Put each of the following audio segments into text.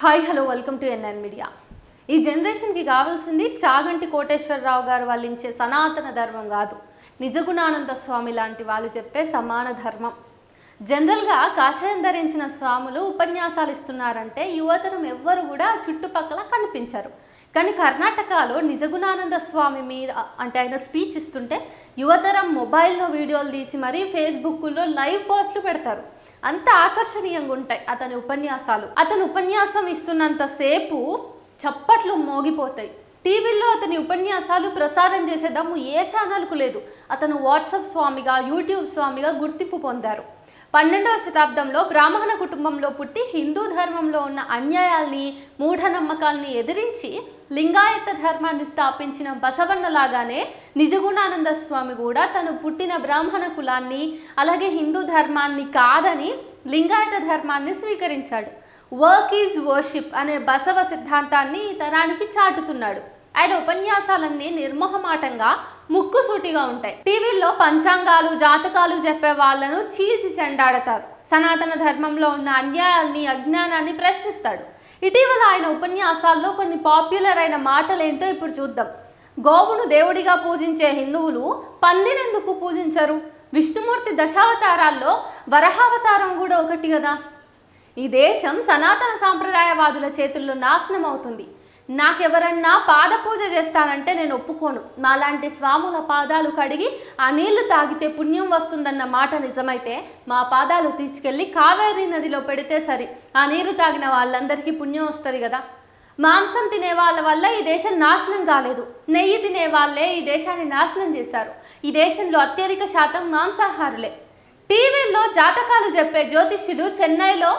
Hi hello welcome to NN media. ఈ జనరేషన్కి కావాల్సింది చాగంటి కోటేశ్వరరావు గారు వాళ్ళించే సనాతన ధర్మం కాదు, నిజగుణానంద స్వామి లాంటి వాళ్ళు చెప్పే సమాన ధర్మం. జనరల్గా కాషాయం ధరించిన స్వాములు ఉపన్యాసాలు ఇస్తున్నారంటే యువతరం ఎవ్వరు కూడా చుట్టుపక్కల కనిపించరు. కానీ కర్ణాటకలో నిజగుణానంద స్వామి మీద అంటే ఆయన స్పీచ్ ఇస్తుంటే యువతరం మొబైల్లో వీడియోలు తీసి మరీ ఫేస్బుక్లో లైవ్ పోస్టులు పెడతారు. అంత ఆకర్షణీయంగా ఉంటాయి అతని ఉపన్యాసాలు. అతను ఉపన్యాసం ఇస్తున్నంతసేపు చప్పట్లు మోగిపోతాయి. టీవీలో అతని ఉపన్యాసాలు ప్రసారం చేసే దమ్ము ఏ ఛానల్కు లేదు. అతను వాట్సాప్ స్వామిగా, యూట్యూబ్ స్వామిగా గుర్తింపు పొందారు. 12వ శతాబ్దంలో బ్రాహ్మణ కుటుంబంలో పుట్టి హిందూ ధర్మంలో ఉన్న అన్యాయాల్ని, మూఢనమ్మకాల్ని ఎదిరించి లింగాయత ధర్మాన్ని స్థాపించిన బసవన్నలాగానే నిజగుణానంద స్వామి కూడా తను పుట్టిన బ్రాహ్మణ కులాన్ని అలాగే హిందూ ధర్మాన్ని కాదని లింగాయత ధర్మాన్ని స్వీకరించాడు. వర్క్ ఈజ్ వర్షిప్ అనే బసవ సిద్ధాంతాన్ని ఈ తరానికి చాటుతున్నాడు. ఆయన ఉపన్యాసాలన్నీ నిర్మోహమాటంగా, ముక్కుసూటిగా ఉంటాయి. టీవీల్లో పంచాంగాలు, జాతకాలు చెప్పే వాళ్లను చీల్చి చెండాడతారు. సనాతన ధర్మంలో ఉన్న అన్యాయాల్ని, అజ్ఞానాన్ని ప్రశ్నిస్తాడు. ఇటీవల ఆయన ఉపన్యాసాల్లో కొన్ని పాపులర్ అయిన మాటలేంటో ఇప్పుడు చూద్దాం. గోవును దేవుడిగా పూజించే హిందువులు పందినెందుకు పూజించరు? విష్ణుమూర్తి దశావతారాల్లో వరహావతారం కూడా ఒకటి కదా. ఈ దేశం సనాతన సాంప్రదాయవాదుల చేతుల్లో నాశనం అవుతుంది. నాకెవరన్నా పాద పూజ చేస్తానంటే నేను ఒప్పుకోను. మాలాంటి స్వాముల పాదాలు కడిగి ఆ నీళ్లు తాగితే పుణ్యం వస్తుందన్న మాట నిజమైతే మా పాదాలు తీసుకెళ్ళి కావేరీ నదిలో పెడితే సరి, ఆ నీరు తాగిన వాళ్ళందరికీ పుణ్యం వస్తుంది కదా. మాంసం తినే వాళ్ళ వల్ల ఈ దేశం నాశనం కాలేదు. నెయ్యి తినే వాళ్ళే ఈ దేశాన్ని నాశనం చేశారు. ఈ దేశంలో అత్యధిక శాతం మాంసాహారులే. టీవీల్లో జాతకాలు చెప్పే జ్యోతిష్యులు చెన్నైలో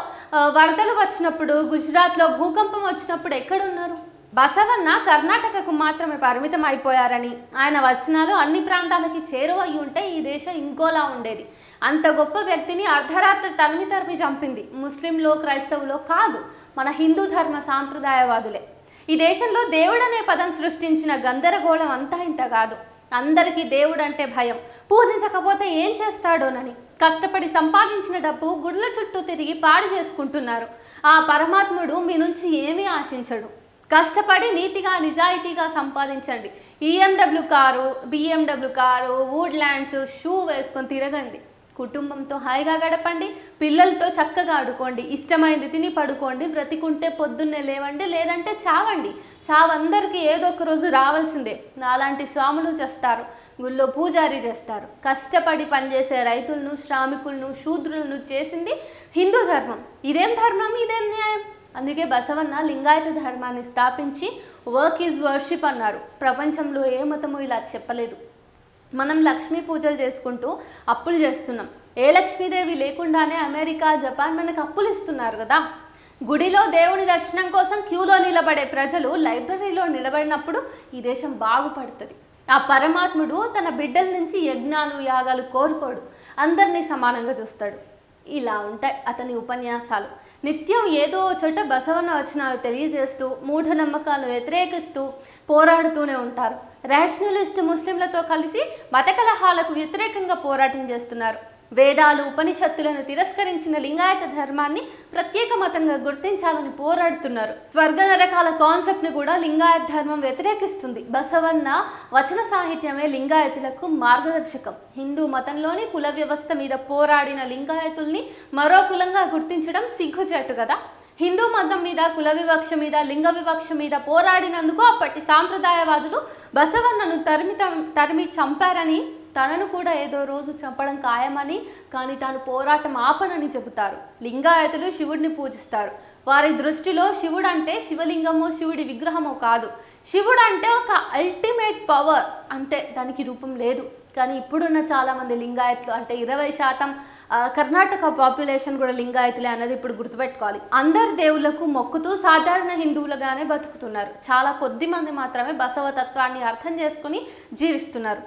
వరదలు వచ్చినప్పుడు, గుజరాత్లో భూకంపం వచ్చినప్పుడు ఎక్కడున్నారు? బసవన్న కర్ణాటకకు మాత్రమే పరిమితం అయిపోయారని, ఆయన వచనాలు అన్ని ప్రాంతాలకి చేరువయ్యి ఉంటే ఈ దేశం ఇంకోలా ఉండేది. అంత గొప్ప వ్యక్తిని అర్ధరాత్రి తరిమి చంపింది ముస్లింలో, క్రైస్తవులో కాదు, మన హిందూ ధర్మ సాంప్రదాయవాదులే. ఈ దేశంలో దేవుడనే పదం సృష్టించిన గందరగోళం అంతా ఇంత కాదు. అందరికీ దేవుడు అంటే భయం. పూజించకపోతే ఏం చేస్తాడోనని కష్టపడి సంపాదించిన డబ్బు గుడ్ల చుట్టూ తిరిగి పాడు చేసుకుంటున్నారు. ఆ పరమాత్ముడు మీ నుంచి ఏమీ ఆశించడు. కష్టపడి నీతిగా, నిజాయితీగా సంపాదించండి. BMW car, BMW car, Woodlands, shoe వేసుకొని తిరగండి. కుటుంబంతో హాయిగా గడపండి. పిల్లలతో చక్కగా ఆడుకోండి. ఇష్టమైంది తిని పడుకోండి. బ్రతికుంటే పొద్దున్నే లేవండి, లేదంటే చావండి. చావందరికీ ఏదో ఒక రోజు రావాల్సిందే. నాలాంటి స్వాములు చేస్తారు, గుళ్ళో పూజారి చేస్తారు. కష్టపడి పనిచేసే రైతులను, శ్రామికులను, శూద్రులను చేసింది హిందూ ధర్మం. ఇదేం ధర్మం, ఇదేం న్యాయం? అందుకే బసవన్న లింగాయత ధర్మాన్ని స్థాపించి వర్క్ ఈజ్ వర్షిప్ అన్నారు. ప్రపంచంలో ఏ మతము ఇలా చెప్పలేదు. మనం లక్ష్మీ పూజలు చేసుకుంటూ అప్పులు చేస్తున్నాం. ఏ లక్ష్మీదేవి లేకుండానే అమెరికా, జపాన్ మనకు అప్పులు ఇస్తున్నారు కదా. గుడిలో దేవుని దర్శనం కోసం క్యూలో నిలబడే ప్రజలు లైబ్రరీలో నిలబడినప్పుడు ఈ దేశం బాగుపడుతుంది. ఆ పరమాత్ముడు తన బిడ్డల నుంచి యజ్ఞాలు, యాగాలు కోరుకోడు. అందరినీ సమానంగా చూస్తాడు. ఇలా ఉంటాయి అతని ఉపన్యాసాలు. నిత్యం ఏదో చోట బసవన్న వచనాలు తెలియజేస్తూ, మూఢనమ్మకాలను వ్యతిరేకిస్తూ పోరాడుతూనే ఉంటారు. రేషనలిస్ట్ ముస్లింలతో కలిసి మత కలహాలకు వ్యతిరేకంగా పోరాటం చేస్తున్నారు. వేదాలు, ఉపనిషత్తులను తిరస్కరించిన లింగాయత ధర్మాన్ని ప్రత్యేక మతంగా గుర్తించాలని పోరాడుతున్నారు. స్వర్గ నరకాల కాన్సెప్ట్ని కూడా లింగాయత ధర్మం వ్యతిరేకిస్తుంది. బసవన్న వచన సాహిత్యమే లింగాయతులకు మార్గదర్శకం. హిందూ మతంలోని కుల వ్యవస్థ మీద పోరాడిన లింగాయతుల్ని మరో కులంగా గుర్తించడం సిగ్గుచేటు కదా. హిందూ మతం మీద, కుల వివక్ష మీద, లింగ వివక్ష మీద పోరాడినందుకు అప్పటి సాంప్రదాయవాదులు బసవన్నను తరిమి చంపారని, తనను కూడా ఏదో రోజు చంపడం ఖాయమని, కానీ తాను పోరాటం ఆపనని చెబుతారు. లింగాయతులు శివుడిని పూజిస్తారు. వారి దృష్టిలో శివుడు అంటే శివలింగమో, శివుడి విగ్రహమో కాదు. శివుడు అంటే ఒక అల్టిమేట్ పవర్, అంటే దానికి రూపం లేదు. కానీ ఇప్పుడున్న చాలామంది లింగాయతులు అంటే 20% కర్ణాటక పాపులేషన్ కూడా లింగాయతులే అన్నది ఇప్పుడు గుర్తుపెట్టుకోవాలి. అందరు దేవుళ్లకు మొక్కుతూ సాధారణ హిందువులుగానే బతుకుతున్నారు. చాలా కొద్ది మంది మాత్రమే బసవ తత్వాన్ని అర్థం చేసుకుని జీవిస్తున్నారు.